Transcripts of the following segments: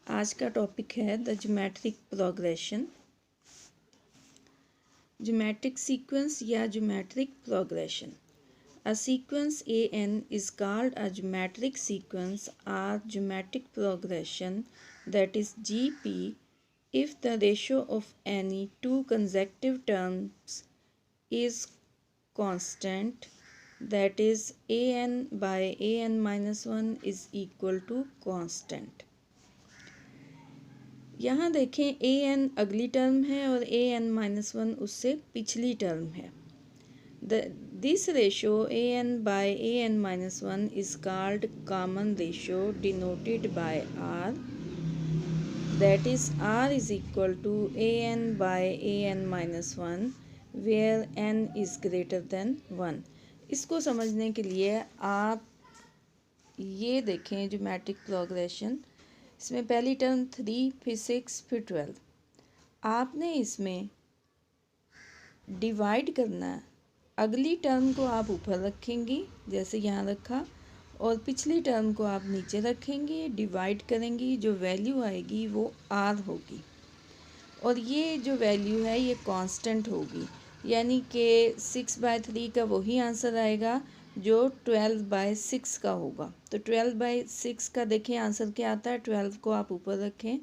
आज का टॉपिक है the geometric progression. Geometric sequence या geometric progression. A sequence AN is called a geometric sequence or geometric progression, that is GP, if the ratio of any two consecutive terms is constant, that is AN by AN minus 1 is equal to constant। यहाँ देखें A N अगली term है और ए N minus one उससे पिछली term है। This ratio A N by A N minus one is called common ratio denoted by R, that is R is equal to A N by A N minus one where N is greater than one. इसको समझने के लिए आप ये देखें geometric progression. इसमें पहली term 3, फिर 6, फिर 12। आपने इसमें डिवाइड करना है। अगली टर्म को आप ऊपर रखेंगी जैसे यहाँ रखा, और पिछली टर्म को आप नीचे रखेंगे, डिवाइड करेंगी, जो वैल्यू आएगी वो आर होगी। और ये जो वैल्यू है ये कांस्टेंट होगी, यानी कि 6/3 का वही आंसर आएगा जो 12/6 का होगा। तो 12/6 का देखें आंसर क्या आता है। 12 को आप ऊपर रखें,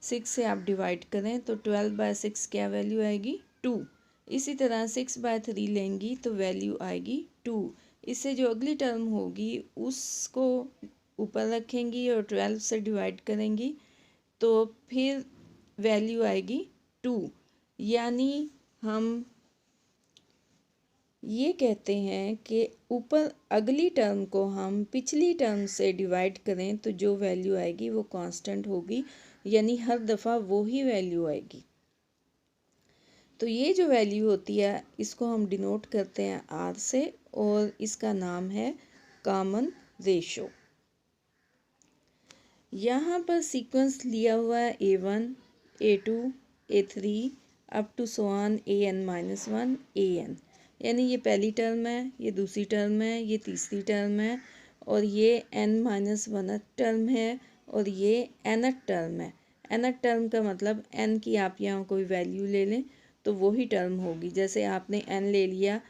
6 से आप डिवाइड करें तो 12/6 क्या वैल्यू आएगी 2। इसी तरह 6/3 लेंगी तो वैल्यू आएगी 2। इससे जो अगली टर्म होगी उसको ऊपर रखेंगी और 12 से डिवाइड करेंगी तो फिर वैल्यू आएगी 2। यानी हम ये कहते हैं कि ऊपर अगली टर्म को हम पिछली टर्म से डिवाइड करें तो जो वैल्यू आएगी वो कांस्टेंट होगी, यानी हर दफ़ा वो ही वैल्यू आएगी। तो ये जो वैल्यू होती है इसको हम डिनोट करते हैं आर से, और इसका नाम है कॉमन रेशो। यहाँ पर सीक्वेंस लिया हुआ है A1, A2, A3 up to so on AN-1 AN, यानी ये पहली टर्म है, ये दूसरी टर्म है, ये तीसरी टर्म है, और ये n-1 टर्म है, और ये nth टर्म है। nth टर्म का मतलब n की आप यहाँ कोई वैल्यू ले लें तो वही टर्म होगी। जैसे आपने n ले लिया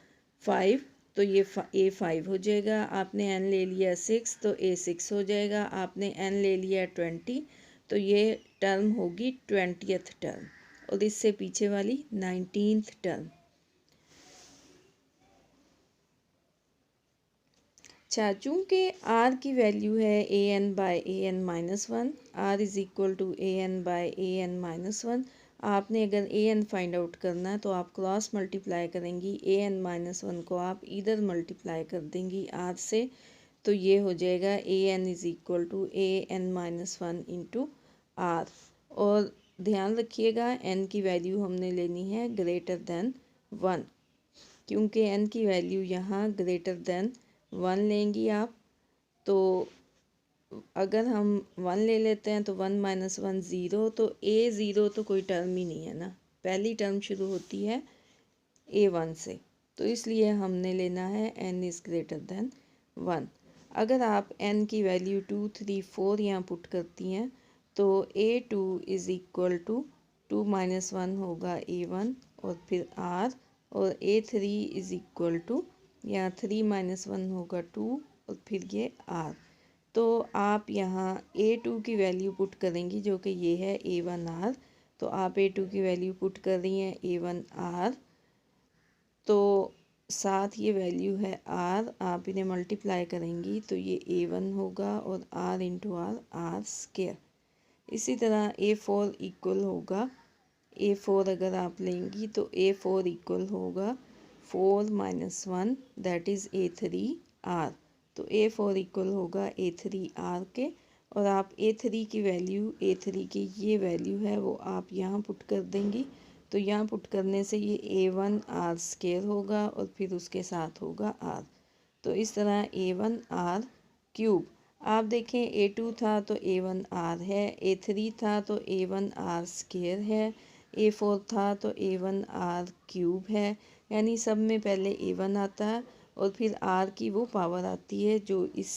5 तो ये A5 हो जाएगा, आपने n ले लिया 6 तो A6 हो जाएगा, आपने n ले लिया 20 तो ये टर्म होगी 20th टर्म, और इससे पीछे वाली 19th टर्म। अच्छा, चूँकि आर की वैल्यू है A N by A N minus one, R is equal to A N by A N minus one. आपने अगर ए एन फाइंड आउट करना है तो आप क्रॉस मल्टीप्लाई करेंगी, ए एन माइनस वन को आप इधर मल्टीप्लाई कर देंगी आर से, तो ये हो जाएगा A N is equal to A N minus one into R. और ध्यान रखिएगा एन की वैल्यू हमने लेनी है ग्रेटर देन 1, क्योंकि एन की वैल्यू यहाँ ग्रेटर देन 1 लेंगी आप, तो अगर हम 1 ले लेते हैं तो 1 माइनस 1 ज़ीरो, तो A0 तो कोई टर्म ही नहीं है ना, पहली टर्म शुरू होती है A1 से, तो इसलिए हमने लेना है n इज़ ग्रेटर देन 1। अगर आप n की वैल्यू 2, 3, 4 यहाँ पुट करती हैं तो A2 is equal to 2 minus 1 होगा A1 और फिर R, और A3 इज़ इक्वल टू यहाँ 3 माइनस 1 होगा 2 और फिर ये R। तो आप यहाँ A2 की वैल्यू पुट करेंगी जो कि ये है A1R, तो आप A2 की वैल्यू पुट कर रही हैं A1R, तो साथ ये वैल्यू है R, आप इन्हें मल्टीप्लाई करेंगी तो ये A1 होगा और R into R, R square. इसी तरह A4 इक्वल होगा, A4 अगर आप लेंगी तो A4 इक्वल होगा 4 माइनस 1 दैट इज़ A3R, तो A4 इक्वल होगा A3R के, और आप A3 की वैल्यू, A3 की ये वैल्यू है वो आप यहाँ पुट कर देंगी, तो यहाँ पुट करने से ये A1R स्क्वायर होगा और फिर उसके साथ होगा R, तो इस तरह A1R क्यूब। आप देखें A2 था तो A1R है, A3 था तो A1R स्क्वायर है, A4 था तो A1R क्यूब है, यानी सब में पहले A1 आता है और फिर R की वो पावर आती है जो इस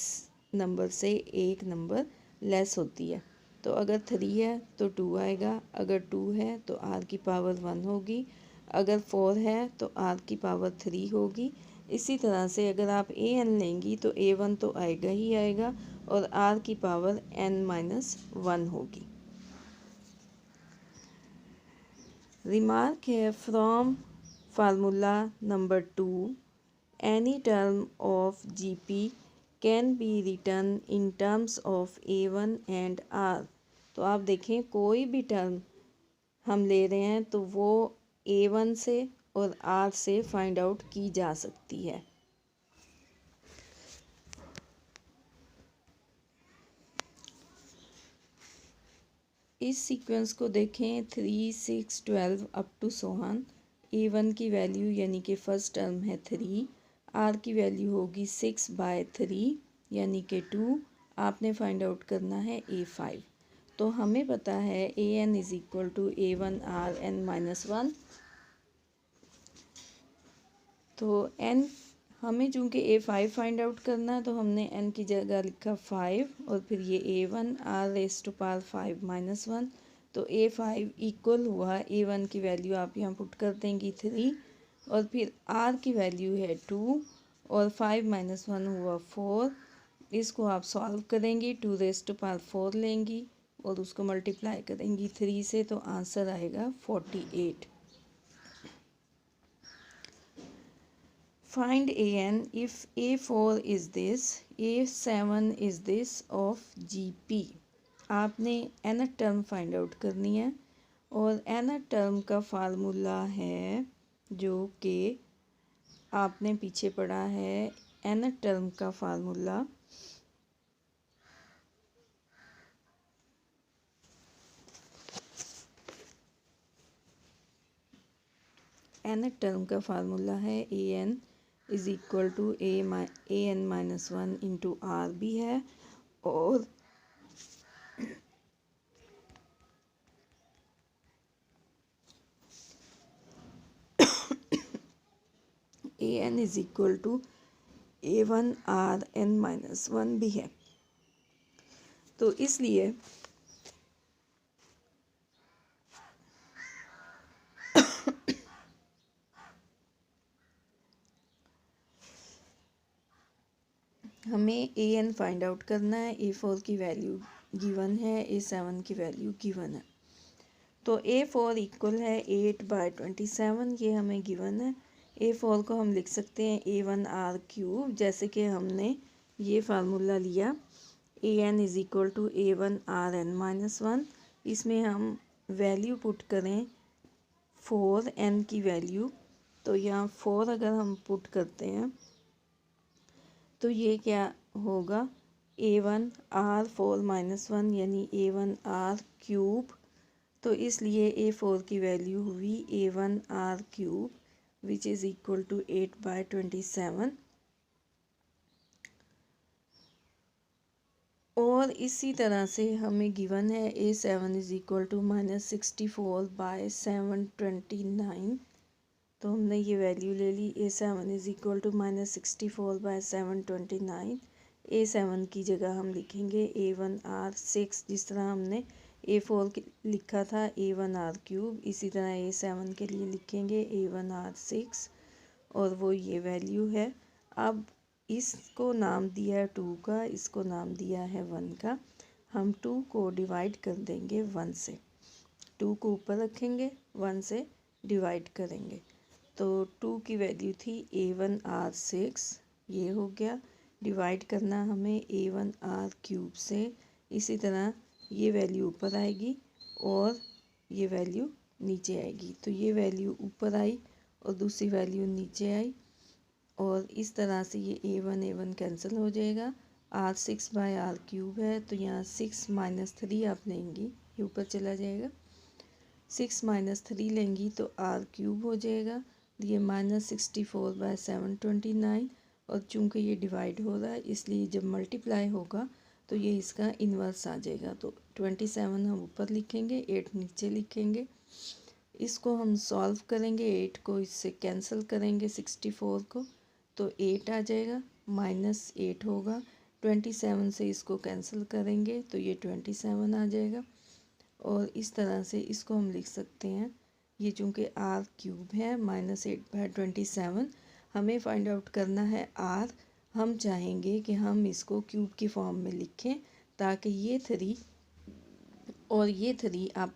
नंबर से एक नंबर लेस होती है। तो अगर 3 है तो 2 आएगा, अगर 2 है तो r की पावर 1 होगी, अगर 4 है तो r की पावर 3 होगी। इसी तरह से अगर आप an लेंगी तो a1 तो आएगा ही आएगा और r की पावर n-1 होगी। रिमार्क है from formula number 2 any term of GP can be written in terms of A1 and R। तो आप देखें कोई भी टर्म हम ले रहे हैं तो वो A1 से और R से फाइंड आउट की जा सकती है। इस सीक्वेंस को देखें 3, 6, 12 अप टू सोहन। A1 की वैल्यू यानी कि फर्स्ट टर्म है 3, R की वैल्यू होगी 6/3 यानी कि 2। आपने फाइंड आउट करना है A5। तो हमें पता है an is equal to A1 R n-1। तो n हमें चूँकि A5 फाइंड आउट करना है तो हमने n की जगह लिखा 5 और फिर ये A1 r⁻5-1। तो A5 इक्वल हुआ A1 की वैल्यू आप यहाँ पुट कर देंगी 3 और फिर r की वैल्यू है 2 और 5-1 हुआ 4। इसको आप सॉल्व करेंगी 2⁴ लेंगी और उसको मल्टीप्लाई करेंगी 3 से तो आंसर आएगा 48। Find an if A4 is this, A7 is this of GP। आपने nth टर्म फाइंड आउट करनी है और nth टर्म का फार्मूला है जो कि आपने पीछे पढ़ा है। nth टर्म का फार्मूला है an is equal to an-1 into R भी है और an is equal to A1 R n-1 भी है। तो इसलिए हमें an फाइंड आउट करना है। A4 की वैल्यू गिवन है, A7 की वैल्यू गिवन है। तो A4 इक्वल है 8/27, ये हमें गिवन है। A4 को हम लिख सकते हैं A1 R³ जैसे कि हमने ये फार्मूला लिया an is equal to A1 R n-1। इसमें हम वैल्यू पुट करें 4 n की वैल्यू, तो यहाँ 4 अगर हम पुट करते हैं तो ये क्या होगा A1 R4-1 यानी A1 R³ तो इसलिए A4 की वैल्यू हुई A1 R³ which is equal to 8/27। और इसी तरह से हमें गिवन है A7 इज़ इक्वल टू -64/729। तो हमने ये वैल्यू ले ली A7 is equal to -64/729। A7 की जगह हम लिखेंगे A1 R6 जिस तरह हमने A4 लिखा था A1 R³ इसी तरह A7 के लिए लिखेंगे A1 R6 और वो ये वैल्यू है। अब इसको नाम दिया है 2 का, इसको नाम दिया है 1 का। हम 2 को डिवाइड कर देंगे 1 से, 2 को ऊपर रखेंगे 1 से डिवाइड करेंगे। तो 2 की वैल्यू थी A1 R6, ये हो गया। डिवाइड करना हमें A1 R³ से, इसी तरह ये वैल्यू ऊपर आएगी और ये वैल्यू नीचे आएगी। तो ये वैल्यू ऊपर आई और दूसरी वैल्यू नीचे आई और इस तरह से ये A1 कैंसिल हो जाएगा। R6/R³ है तो यहाँ 6 - 3 आप लेंगी, ये ऊपर चला जाएगा। 6 - 3 लेंगी तो R³ हो जाएगा। ये -64/729 और चूँकि ये डिवाइड हो रहा है इसलिए जब मल्टीप्लाई होगा तो ये इसका इन्वर्स आ जाएगा। तो 27 हम ऊपर लिखेंगे, 8 नीचे लिखेंगे। इसको हम सॉल्व करेंगे, 8 को इससे कैंसिल करेंगे 64 को, तो 8 आ जाएगा, -8 होगा। 27 से इसको कैंसिल करेंगे तो ये 27 आ जाएगा। और इस तरह से इसको हम लिख सकते हैं, ये चूँकि आर क्यूब है -8/27, हमें फाइंड आउट करना है आर। हम चाहेंगे कि हम इसको क्यूब की फॉर्म में लिखें ताकि ये 3 और ये 3 आप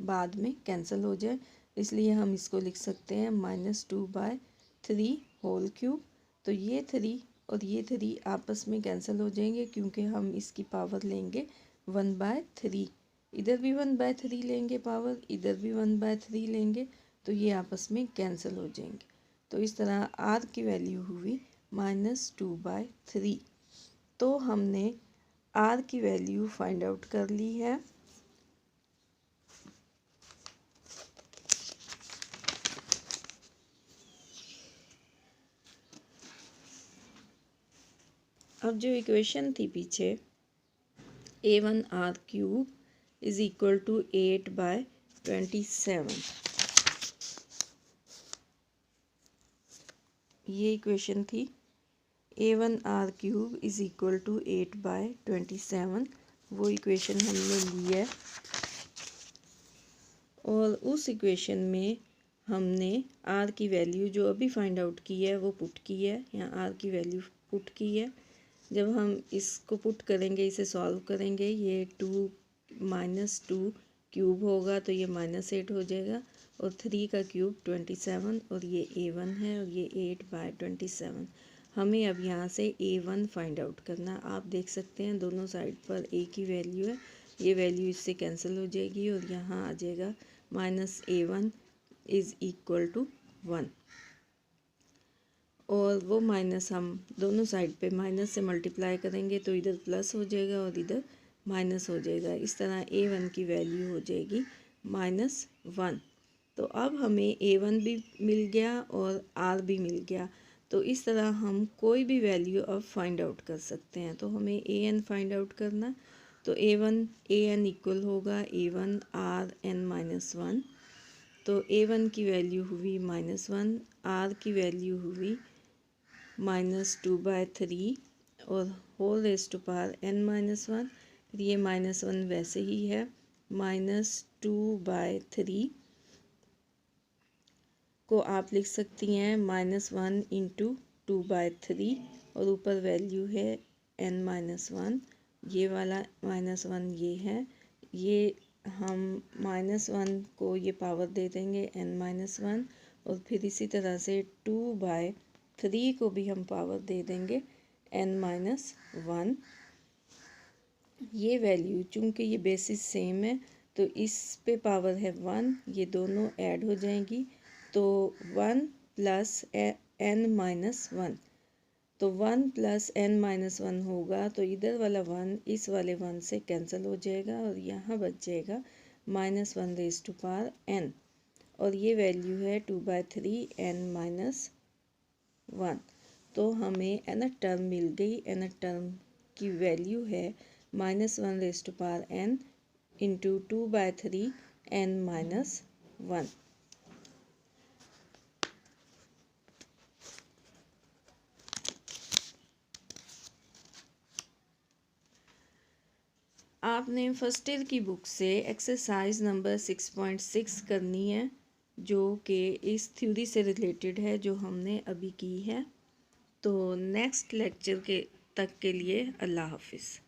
बाद में कैंसिल हो जाए, इसलिए हम इसको लिख सकते हैं -2/3 होल क्यूब। तो ये 3 और ये 3 आपस में कैंसिल हो जाएंगे क्योंकि हम इसकी पावर लेंगे 1/3। इधर भी 1/3 लेंगे पावर, इधर भी 1/3 लेंगे, तो ये आपस में कैंसिल हो जाएंगे। तो इस तरह आर की वैल्यू हुई -2/3। तो हमने आर की वैल्यू फाइंड आउट कर ली है। अब जो इक्वेशन थी पीछे a1r³ इज इक्वल टू 8/27, ये इक्वेशन थी a1r³ इज इक्वल टू 8/27, वो इक्वेशन हमने ली है। और उस इक्वेशन में हमने r की वैल्यू जो अभी फाइंड आउट की है वो पुट की है, यहाँ r की वैल्यू पुट की है। जब हम इसको पुट करेंगे, इसे सॉल्व करेंगे, ये 2 -2 क्यूब होगा तो ये -8 हो जाएगा, और 3 का क्यूब 27, और ये a1 है और ये 8/27। हमें अब यहाँ से a1 फाइंड आउट करना। आप देख सकते हैं दोनों साइड पर a की वैल्यू है, ये वैल्यू इससे कैंसिल हो जाएगी और यहाँ आ जाएगा -a1 इज़ इक्वल टू 1। और वो माइनस हम दोनों साइड पे माइनस से मल्टीप्लाई करेंगे तो इधर प्लस हो जाएगा और इधर माइनस हो जाएगा। इस तरह a1 की वैल्यू हो जाएगी -1। तो अब हमें a1 भी मिल गया और r भी मिल गया। तो इस तरह हम कोई भी वैल्यू अब फाइंड आउट कर सकते हैं। तो हमें an फाइंड आउट करना, तो an इक्वल होगा a1 r n-1। तो a1 की वैल्यू हुई -1, r की वैल्यू हुई -2/3 और whole raise to power n-1। फिर ये -1 वैसे ही है, -2/3 को आप लिख सकती हैं -1 इंटू 2/3, और ऊपर वैल्यू है n-1। ये वाला -1 ये है, ये हम -1 को ये पावर दे देंगे n-1, और फिर इसी तरह से 2/3 को भी हम पावर दे देंगे n-1। ये वैल्यू चूँकि ये बेसिस सेम है तो इस पे पावर है 1, ये दोनों ऐड हो जाएंगी, तो 1 + n-1। तो 1 + n-1 होगा, तो इधर वाला 1 इस वाले 1 से कैंसिल हो जाएगा और यहाँ बच जाएगा -1n, और ये वैल्यू है 2/3 n-1। तो हमें nth टर्म मिल गई। nth टर्म की वैल्यू है -1n इंटू 2/3 n-1। आपने फर्स्ट ईयर की बुक से एक्सरसाइज नंबर 6.6 करनी है, जो कि इस थ्योरी से रिलेटेड है जो हमने अभी की है। तो नेक्स्ट लेक्चर के तक के लिए अल्लाह हाफिज़।